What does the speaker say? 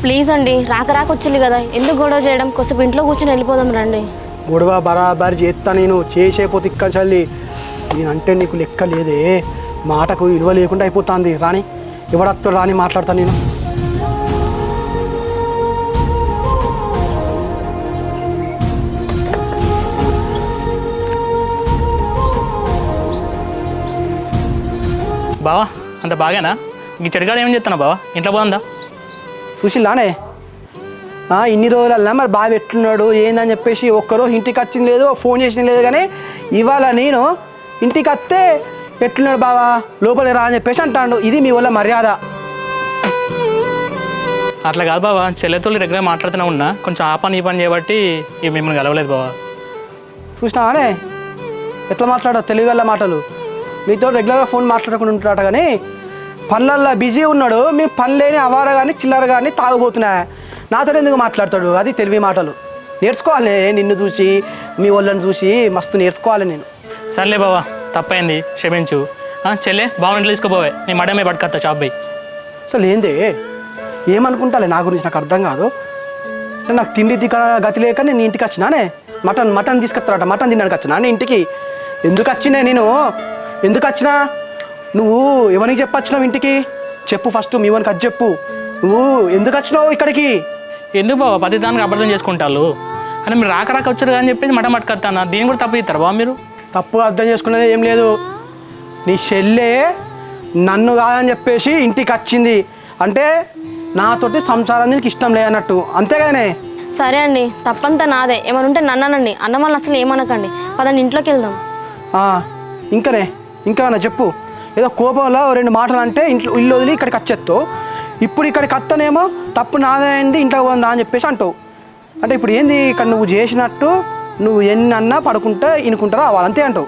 Please అండి, రాక రాక వచ్చింది కదా, ఎందుకు గొడవ చేయడం? కొద్దిసేపు ఇంట్లో కూర్చొని వెళ్ళిపోదాం రండి. గొడవ బరాబరి చేస్తా నేను, చేసేపోతే ఇక్కడ చల్లి. నేనంటే నీకు లెక్క లేదే, మాటకు విలువ లేకుండా అయిపోతుంది. రాని ఎవడత్తో రాని మాట్లాడతాను నేను. బావా అంత బాగానా? ఈ చెడుగాడు ఏమని చెప్తాను బావా, ఇంట్లో పోందా? సుశీలానే ఇన్ని రోజులల్లా మరి బాగా ఎట్లున్నాడు ఏందని చెప్పేసి ఒక్కరోజు ఇంటికి వచ్చింది లేదు, ఫోన్ చేసింది లేదు. కానీ ఇవాళ నేను ఇంటికి వస్తే ఎట్లున్నాడు బావా లోపలికి రా అని చెప్పేసి అంటాడు. ఇది మీ వల్ల మర్యాద? అట్లా కాదు బావా, చెల్లెతో రెగ్యులర్ మాట్లాడుతూనే ఉన్నా, కొంచెం ఆ పని ఈ పని చేయబట్టి ఇవి మిమ్మల్ని కలవలేదు బావా. చూసినావానే ఎట్లా మాట్లాడో తెలివిగల మాటలు. మీతో రెగ్యులర్గా ఫోన్ మాట్లాడకుండా ఉంటున్నాట, కానీ పనులల్లో బిజీ ఉన్నాడు. మీ పని లేని అవార కానీ చిల్లర కానీ తాగుబోతున్నా, నాతో ఎందుకు మాట్లాడతాడు? అది తెలివి మాటలు. నేర్చుకోవాలి, నిన్ను చూసి మీ వాళ్ళని చూసి మస్తు నేర్చుకోవాలి నేను. సర్లే బావా, తప్పైంది, క్షమించు. చెల్లె బావ ఇంట్లో తీసుకోపోవే, నీ మడమే పట్టుకొస్తా షాప్ పోయి. అసలు ఏంది ఏమనుకుంటాలే నా గురించి నాకు అర్థం కాదు. నాకు తిండి గతి లేక నేను ఇంటికి వచ్చినానే. మటన్ తీసుకొస్తారట, మటన్ తినడానికి వచ్చినా నేను ఇంటికి. ఎందుకు వచ్చినా నేను, ఎందుకు వచ్చినా? నువ్వు ఎవరికి చెప్పొచ్చినావు ఇంటికి? చెప్పు ఫస్ట్, మీ వానికి అది చెప్పు. నువ్వు ఎందుకు వచ్చినావు ఇక్కడికి? ఎందుకు బావా ప్రతి దానికి అబద్ధం చేసుకుంటారు? అని మీరు రాక రాక వచ్చారు అని చెప్పేసి మటన్ పట్టుకొస్తాను, దీన్ని కూడా తప్పు ఇస్తారు బావ మీరు. తప్పు అర్థం చేసుకునేది ఏం లేదు. నీ చెల్లె నన్ను కాదని చెప్పేసి ఇంటికి వచ్చింది అంటే నాతోటి సంసారం నీకు ఇష్టం లేదన్నట్టు, అంతేగానే. సరే అండి, తప్పంతా నాదే. ఏమని ఉంటే నన్నానండి, అన్నమల్ని అసలు ఏమనకండి. పదండి ఇంట్లోకి వెళ్దాం. ఇంకా చెప్పు. ఏదో కోపంలో రెండు మాటలు అంటే ఇల్లు వదిలి ఇక్కడికి వచ్చేస్తావు. ఇప్పుడు ఇక్కడికి వస్తానేమో తప్పు నాదే అయింది, ఇంట్లో ఉందా అని చెప్పేసి అంటావు. అంటే ఇప్పుడు ఏంది ఇక్కడ నువ్వు చేసినట్టు నువ్వు ఎన్నన్నా పడుకుంటా ఇనుకుంటా రావాలి, అంతే అంటావు.